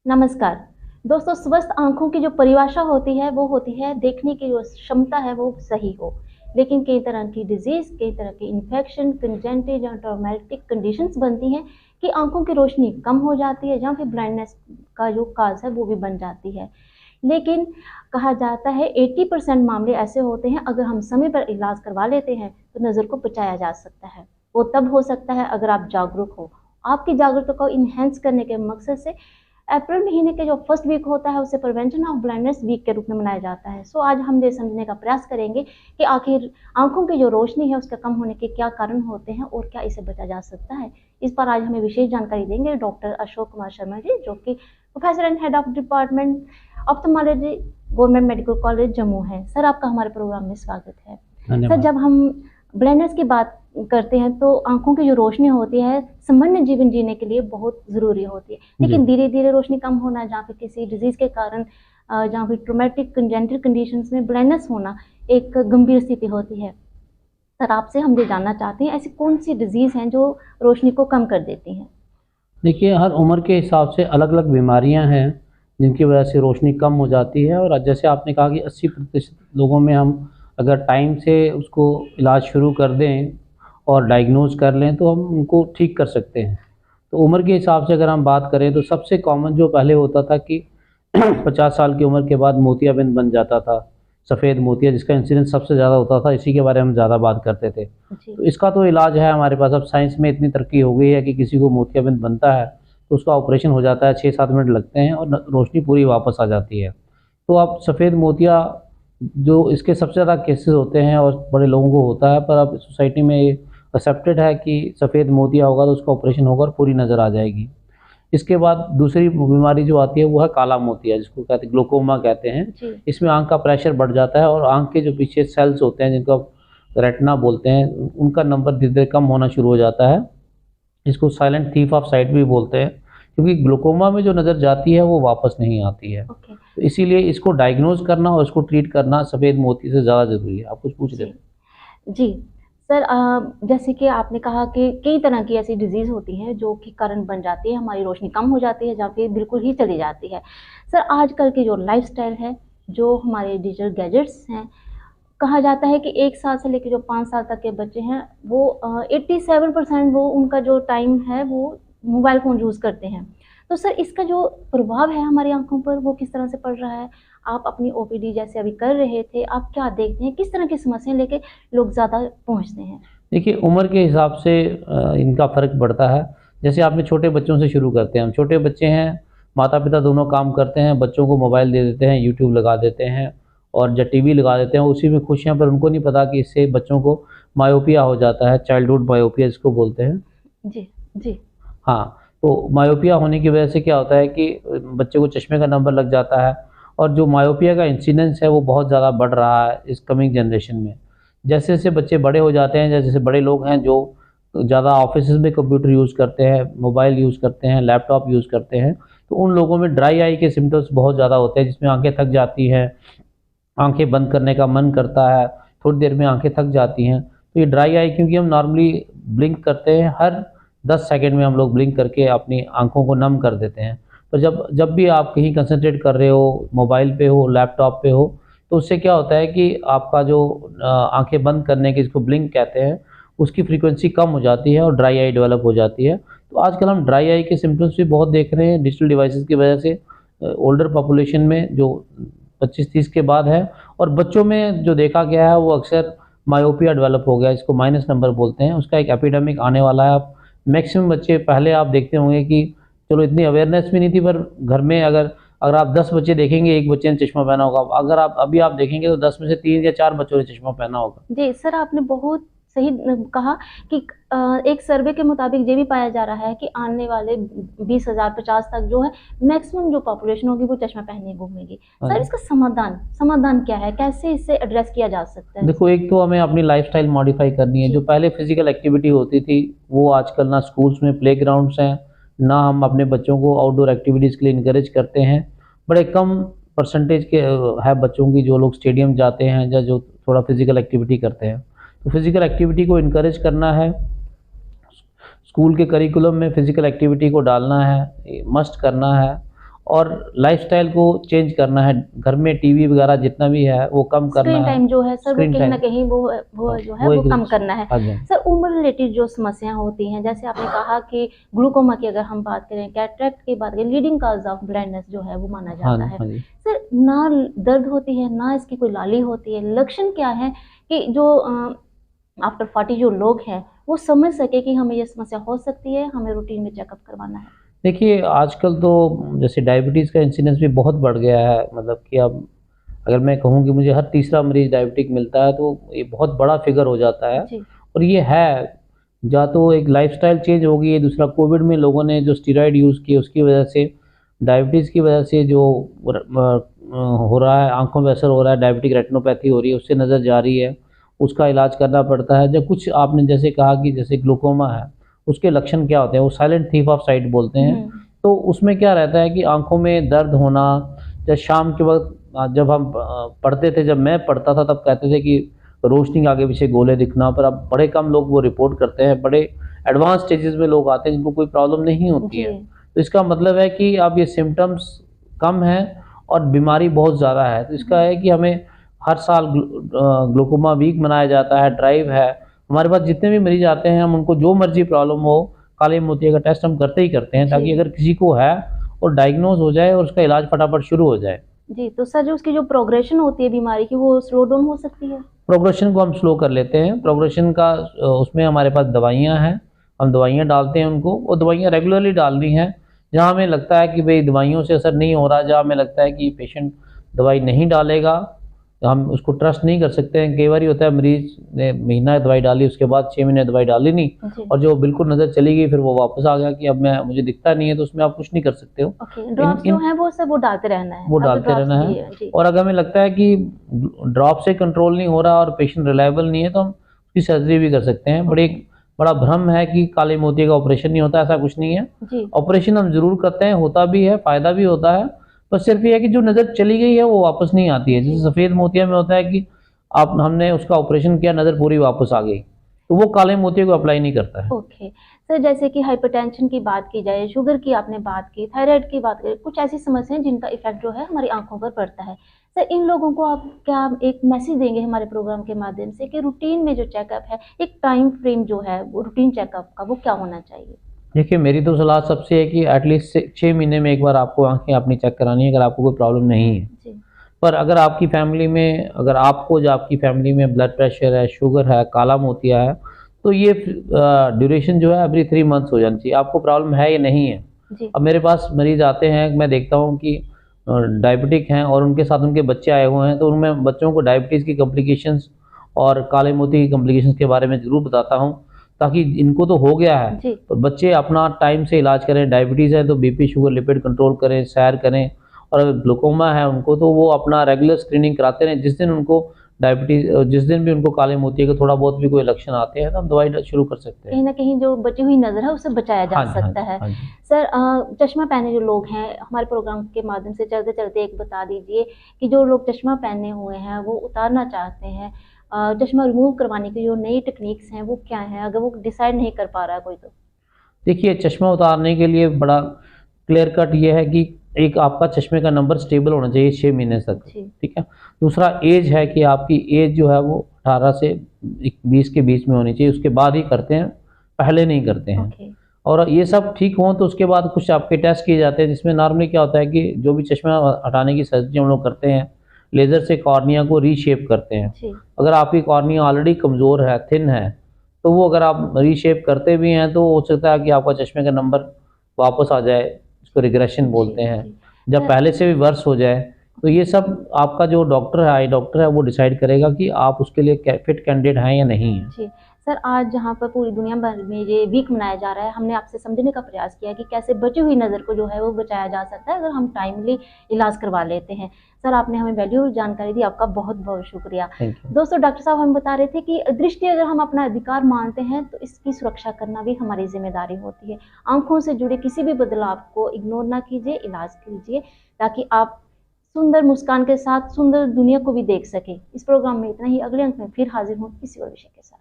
नमस्कार। दोस्तों, स्वस्थ आँखों की जो परिभाषा होती है, वो होती है देखने की जो क्षमता है वो सही हो। लेकिन कई तरह की डिज़ीज़, कई तरह की इन्फेक्शन, कंजेंटिव या ट्रॉमेटिक कंडीशंस बनती हैं कि आँखों की रोशनी कम हो जाती है या फिर ब्लाइंडनेस का जो काज़ है वो भी बन जाती है। लेकिन कहा जाता है 80% मामले ऐसे होते हैं, अगर हम समय पर इलाज करवा लेते हैं, तो नज़र को बचाया जा सकता है। वो तब हो सकता है अगर आप जागरूक हो। आपकी जागरूकता को एनहांस करने के मकसद से अप्रैल महीने के जो फर्स्ट वीक होता है उसे प्रिवेंशन ऑफ ब्लाइंडनेस वीक के रूप में मनाया जाता है। सो आज हम ये समझने का प्रयास करेंगे कि आखिर आँखों की जो रोशनी है उसके कम होने के क्या कारण होते हैं और क्या इसे बचा जा सकता है। इस पर आज हमें विशेष जानकारी देंगे डॉक्टर अशोक कुमार शर्मा जी, जो कि professor and head of department ophthalmology government medical college Jammu है। सर, आपका हमारे प्रोग्राम में स्वागत है। सर, धन्यवाद। जब हम ब्लाइंडनेस की बात करते हैं तो आँखों की जो रोशनी होती है सामान्य जीवन जीने के लिए बहुत ज़रूरी होती है। जी। लेकिन धीरे-धीरे रोशनी कम होना जहाँ पे किसी डिज़ीज़ के कारण जहाँ पे ट्रॉमेटिक कंजेनिटल कंडीशंस में ब्लाइंडनेस होना एक गंभीर स्थिति होती है। सर, आपसे हम ये जानना चाहते हैं ऐसी कौन-सी डिज़ीज़ हैं जो रोशनी को कम कर देती हैं? देखिए, हर उम्र के हिसाब से अलग-अलग बीमारियाँ हैं, जिनकी वजह से रोशनी कम हो जाती है और जैसे आपने कहा कि 80% लोगों में हम अगर टाइम से उसको इलाज शुरू कर दें और डायग्नोज़ कर लें, तो हम उनको ठीक कर सकते हैं। तो उम्र के हिसाब से अगर हम बात करें, तो सबसे कॉमन जो पहले होता था कि 50 साल की उम्र के बाद मोतियाबिंद बन जाता था, सफ़ेद मोतिया जिसका इंसिडेंस सबसे ज़्यादा होता था, इसी के बारे में हम ज़्यादा बात करते थे। जी। तो इसका तो इलाज है हमारे पास, अब साइंस में इतनी तरक्की हो गई है कि किसी को मोतियाबिंद बनता है, तो उसका ऑपरेशन हो जाता है, 6-7 मिनट लगते हैं और रोशनी पूरी वापस आ जाती है। तो अब सफ़ेद मोतिया जो इसके सबसे ज़्यादा केसेस होते हैं और बड़े लोगों को होता है, पर अब सोसाइटी में ये एक्सेप्टेड है कि सफ़ेद मोतिया होगा तो उसका ऑपरेशन होगा और पूरी नज़र आ जाएगी। इसके बाद दूसरी बीमारी जो आती है वो है काला मोतिया, जिसको कहते हैं ग्लोकोमा कहते हैं। जी। इसमें आँख का प्रेशर बढ़ जाता है और आँख के जो पीछे सेल्स होते हैं जिनको रेटिना बोलते हैं, उनका नंबर धीरे-धीरे कम होना शुरू हो जाता है। इसको साइलेंट थीफ ऑफ साइट भी बोलते हैं, क्योंकि ग्लोकोमा में जो नज़र जाती है वो वापस नहीं आती है। ओके। तो इसीलिए इसको डायग्नोज़ करना और इसको ट्रीट करना सफ़ेद मोती से ज़्यादा ज़रूरी है। आप कुछ पूछ रहे जी। थे? जी। सर, जैसे कि आपने कहा कि कई तरह की ऐसी डिज़ीज़ होती हैं जो कि कारण बन जाती है, हमारी रोशनी कम हो जाती है या फिर बिल्कुल ही चली जाती है। सर, आजकल की जो लाइफ़स्टाइल है, जो हमारे डिजिटल गैजेट्स हैं, कहा जाता है कि 1 साल से लेके जो 5 साल तक के बच्चे हैं वो 87% वो उनका जो टाइम है वो मोबाइल फ़ोन यूज़ करते हैं। तो सर, इसका जो प्रभाव है हमारी आँखों पर वो किस तरह से पड़ रहा है? आप अपनी ओपीडी जैसे अभी कर रहे थे, आप क्या देखते हैं? किस तरह की समस्याएँ लेके लोग ज़्यादा पहुँचते हैं? देखिए, उम्र के हिसाब से इनका फ़र्क पड़ता है। जैसे आपने छोटे बच्चों से शुरू करते हैं हम, छोटे बच्चे हैं, माता-पिता दोनों काम करते हैं, बच्चों को मोबाइल दे देते हैं, यूट्यूब लगा देते हैं और या टीवी लगा देते हैं, उसी में खुश हैं, पर उनको नहीं पता कि इससे बच्चों को मायोपिया हो जाता है, चाइल्डहुड मायोपिया जिसको बोलते हैं। जी। जी। हाँ, तो मायोपिया होने की वजह से क्या होता है कि बच्चे को चश्मे का नंबर लग जाता है और जो मायोपिया का इंसिडेंस है वो बहुत ज़्यादा बढ़ रहा है इस कमिंग जनरेशन में। जैसे-जैसे बच्चे बड़े हो जाते हैं, जैसे-जैसे बड़े लोग हैं जो ज़्यादा ऑफ़िसेज़ में कंप्यूटर यूज़ करते हैं, मोबाइल यूज़ करते हैं, लैपटॉप यूज़ करते हैं, तो उन लोगों में ड्राई आई के सिम्पटम्स बहुत ज़्यादा होते हैं, जिसमें आँखें थक जाती हैं, आँखें बंद करने का मन करता है, थोड़ी देर में आँखें थक जाती हैं। तो ये ड्राई आई क्योंकि हम नॉर्मली ब्लिंक करते हैं, हर 10 सेकंड में हम लोग ब्लिंक करके अपनी आँखों को नम कर देते हैं। तो जब जब भी आप कहीं कंसंट्रेट कर रहे हो, मोबाइल पे हो, लैपटॉप पे हो, तो उससे क्या होता है कि आपका जो आँखें बंद करने की जिसको ब्लिंक कहते हैं, उसकी फ्रीक्वेंसी कम हो जाती है और ड्राई आई डेवलप हो जाती है। तो आजकल हम ड्राई आई के सिम्पटम्स भी बहुत देख रहे हैं डिजिटल डिवाइसेज़ की वजह से ओल्डर पॉपुलेशन में जो 25-30 के बाद है और बच्चों में जो देखा गया है वो अक्सर मायोपिया डेवलप हो गया है, इसको माइनस नंबर बोलते हैं, उसका एक एपिडेमिक आने वाला है। अब मैक्सिमम बच्चे पहले आप देखते होंगे कि चलो इतनी अवेयरनेस भी नहीं थी, पर घर में अगर अगर आप 10 बच्चे देखेंगे, 1 बच्चे ने चश्मा पहना होगा। अगर आप अभी आप देखेंगे तो 10 में से 3 या 4 बच्चों ने चश्मा पहना होगा। जी, सर, आपने बहुत सही कहा कि एक सर्वे के मुताबिक ये भी पाया जा रहा है कि आने वाले 20,000 50 तक जो है मैक्सिमम जो पॉपुलेशन होगी वो चश्मा पहने घूमेगी। हाँ सर, जी। इसका समाधान क्या है? कैसे इसे एड्रेस किया जा सकता है? देखो, एक तो हमें अपनी लाइफ़स्टाइल मॉडिफ़ाई करनी है। जो जी। पहले फ़िज़िकल एक्टिविटी होती थी, वो आजकल ना स्कूल्स में प्लेग्राउंड्स हैं, ना हम अपने बच्चों को आउटडोर एक्टिविटीज़ के लिए एनकरेज करते हैं। बड़े कम परसेंटेज के है बच्चों की जो लोग स्टेडियम जाते हैं या जो थोड़ा फ़िज़िकल एक्टिविटी करते हैं। तो फ़िज़िकल एक्टिविटी को एनकरेज करना है, स्कूल के करिकुलम में फ़िज़िकल एक्टिविटी को डालना है, मस्ट करना है और लाइफस्टाइल को चेंज करना है। घर में टीवी वगैरह जितना भी है वो कम करना स्क्रीन है। टाइम जो है सर वो स्क्रीन कहीं ना टाइम, कहीं वो हाँ, जो है वो कम करना है। हाँ जी, सर उम्र रिलेटेड जो समस्याएं होती हैं, जैसे आपने कहा कि ग्लूकोमा की अगर हम बात करें, कैटरेक्ट की बात करें, लीडिंग कॉज ऑफ ब्लाइंडनेस जो है वो माना हाँ जाता जी, है। हाँ जी। सर ना दर्द होती है ना इसकी कोई लाली होती है, लक्षण क्या है कि जो आफ्टर 40 जो लोग हैं वो समझ सके कि हमें ये समस्या हो सकती है, हमें रूटीन में चेकअप करवाना है? देखिए आजकल तो जैसे डायबिटीज़ का इंसिडेंस भी बहुत बढ़ गया है, मतलब कि अब अगर मैं कहूँ कि मुझे हर तीसरा मरीज़ डायबिटिक मिलता है तो ये बहुत बड़ा फिगर हो जाता है। जी। और ये है, या तो एक लाइफ़स्टाइल चेंज हो गई है, दूसरा कोविड में लोगों ने जो स्टेरॉइड यूज़ किए उसकी वजह से, डायबिटीज़ की वजह से जो हो रहा है, आँखों पे असर हो रहा है, डायबिटिक रेटिनोपैथी हो रही है, उससे नज़र जा रही है, उसका इलाज करना पड़ता है। जब कुछ आपने जैसे कहा कि जैसे ग्लूकोमा है, उसके लक्षण क्या होते हैं, वो साइलेंट थीफ ऑफ साइट बोलते हैं। तो उसमें क्या रहता है कि आँखों में दर्द होना, या शाम के वक़्त जब हम पढ़ते थे, जब मैं पढ़ता था तब कहते थे कि रोशनी के आगे पीछे गोले दिखना, पर अब बड़े कम लोग वो रिपोर्ट करते हैं। बड़े एडवांस स्टेजेस में लोग आते हैं जिनको कोई प्रॉब्लम नहीं होती जी। है। तो इसका मतलब है कि अब ये सिम्पटम्स कम हैं और बीमारी बहुत ज़्यादा है। तो इसका है कि हमें हर साल ग्लूकोमा वीक मनाया जाता है, ड्राइव है। हमारे पास जितने भी मरीज़ आते हैं, हम उनको जो मर्ज़ी प्रॉब्लम हो, काले मोतिया का टेस्ट हम करते ही करते हैं, ताकि जी। अगर किसी को है और डायग्नोज़ हो जाए और उसका इलाज फटाफट शुरू हो जाए। जी, तो सर जो उसकी जो प्रोग्रेशन होती है बीमारी की वो स्लो डाउन हो सकती है? प्रोग्रेशन को हम स्लो कर लेते हैं। प्रोग्रेशन का उसमें हमारे पास दवाइयाँ हैं, हम दवाइयाँ डालते हैं उनको, वो दवाइयाँ रेगुलरली डालनी हैं। जहाँ हमें लगता है कि भई दवाइयों से असर नहीं हो रहा, जहाँ हमें लगता है कि पेशेंट दवाई नहीं डालेगा, तो हम उसको ट्रस्ट नहीं कर सकते हैं। कई बार होता है मरीज़ ने महीना दवाई डाली, उसके बाद 6 महीने दवाई डाली नहीं, जी। और जो बिल्कुल नज़र चली गई, फिर वो वापस आ गया कि अब मैं मुझे दिखता नहीं है, तो उसमें आप कुछ नहीं कर सकते हो। ओके, इन ड्रॉप्स जो इन हैं वो सब वो डालते रहना है। वो अब तो डालते ड्रॉप्स रहना भी है। है। जी। और अगर हमें लगता है कि ड्रॉप से कंट्रोल नहीं हो रहा और पेशेंट रिलायबल नहीं है, तो हम उसकी सर्जरी भी कर सकते हैं। ओके। बड़ा भ्रम है कि काले मोतिये का ऑपरेशन नहीं होता, ऐसा कुछ नहीं है। जी। ऑपरेशन हम ज़रूर करते हैं, होता भी है, फ़ायदा भी होता है, पर सिर्फ़ ये है कि जो नज़र चली गई है वो वापस नहीं आती है। जी। जैसे सफ़ेद मोतिया में होता है कि आप हमने उसका ऑपरेशन किया, नज़र पूरी वापस आ गई, तो वो काले मोतिये को अप्लाई नहीं करता है। ओके। सर जैसे कि हाइपरटेंशन की बात की जाए, शुगर की आपने बात की, थायराइड की बात करें, कुछ ऐसी समस्याएँ जिनका इफ़ेक्ट जो है हमारी आँखों पर पड़ता है। सर इन लोगों को आप क्या एक मैसेज देंगे हमारे प्रोग्राम के माध्यम से कि रूटीन में जो चेकअप है, एक टाइम फ्रेम जो है वो रूटीन चेकअप का वो क्या होना चाहिए? देखिए, मेरी तो सलाह सबसे है कि एटलीस्ट 6 महीने में एक बार आपको आँखें अपनी चेक करानी है, अगर आपको कोई प्रॉब्लम नहीं है। जी। पर अगर आपकी फैमिली में, अगर आपको या आपकी फैमिली में ब्लड प्रेशर है, शुगर है, काला मोतिया है, तो ये ड्यूरेशन जो है एवरी 3 मंथ्स हो जानी चाहिए। आपको प्रॉब्लम है या नहीं है? जी। अब मेरे पास मरीज़ आते हैं, मैं देखता हूँ कि डायबिटिक हैं और उनके साथ उनके बच्चे आए हुए हैं, तो उनमें बच्चों को डायबिटीज़ की कॉम्प्लिकेशंस और काले मोतिये की कॉम्प्लिकेशंस के बारे में ज़रूर बताता हूँ, ताकि इनको तो हो गया है, जी। तो बच्चे अपना टाइम से इलाज करें। डायबिटीज़ है तो बीपी, शुगर, लिपिड कंट्रोल करें, सैर करें, और अगर ग्लूकोमा है उनको, तो वो अपना रेगुलर स्क्रीनिंग कराते रहें। जिस दिन उनको जिस दिन भी उनको काले मोतिये के थोड़ा बहुत भी कोई लक्षण आते हैं, तो हम दवाई शुरू कर सकते हैं। कहीं न कहीं जो बची हुई नज़र है उसे बचाया जा हाँ जी, हाँ सकता जी, है। हाँ जी। सर चश्मा पहने जो लोग हैं हमारे प्रोग्राम के माध्यम से चलते-चलते एक बता दीजिए कि जो लोग चश्मा पहने हुए हैं वो उतारना चाहते हैं, चश्मा रिमूव करवाने की जो नई टेक्निक्स हैं वो क्या हैं? अगर वो डिसाइड नहीं कर पा रहा है कोई तो? देखिए, चश्मा उतारने के लिए बड़ा क्लियर कट ये है कि एक आपका चश्मे का नंबर स्टेबल होना चाहिए 6 महीने तक, जी। ठीक है? दूसरा ऐज है कि आपकी ऐज जो है वो 18 से 20 के बीच में होनी चाहिए, उसके बाद ही करते हैं, पहले नहीं करते हैं। ओके। और ये सब ठीक हों तो उसके बाद कुछ आपके टेस्ट किए जाते हैं, जिसमें नॉर्मली क्या होता है कि जो भी चश्मा हटाने की सर्जरी हम लोग करते हैं, लेज़र से कॉर्निया को रीशेप करते हैं। जी। अगर आपकी कॉर्निया ऑलरेडी कमज़ोर है, थिन है, तो वो अगर आप रीशेप करते भी हैं तो हो सकता है कि आपका चश्मे का नंबर वापस आ जाए, इसको रिग्रेशन जी। बोलते हैं, जी। जब सर पहले से भी वर्स हो जाए। तो ये सब आपका जो डॉक्टर है, आई डॉक्टर है, वो डिसाइड करेगा कि आप उसके लिए फिट कैंडिडेट हैं या नहीं हैं। जी। सर आज जहाँ पर पूरी दुनिया भर में ये वीक मनाया जा रहा है, हमने आपसे समझने का प्रयास किया कि कैसे बची हुई नज़र को जो है वो बचाया जा सकता है अगर हम टाइमली इलाज करवा लेते हैं। सर आपने हमें वैल्यूएबल जानकारी दी, आपका बहुत-बहुत शुक्रिया। Thank you. दोस्तों डॉक्टर साहब हमें बता रहे थे कि दृष्टि अगर हम अपना अधिकार मानते हैं तो इसकी सुरक्षा करना भी हमारी ज़िम्मेदारी होती है। आँखों से जुड़े किसी भी बदलाव को इग्नोर ना कीजिए, इलाज कीजिए ताकि आप सुंदर मुस्कान के साथ सुंदर दुनिया को भी देख सकें। इस प्रोग्राम में इतना ही, अगले अंक में फिर हाज़िर हूँ किसी और विषय के साथ।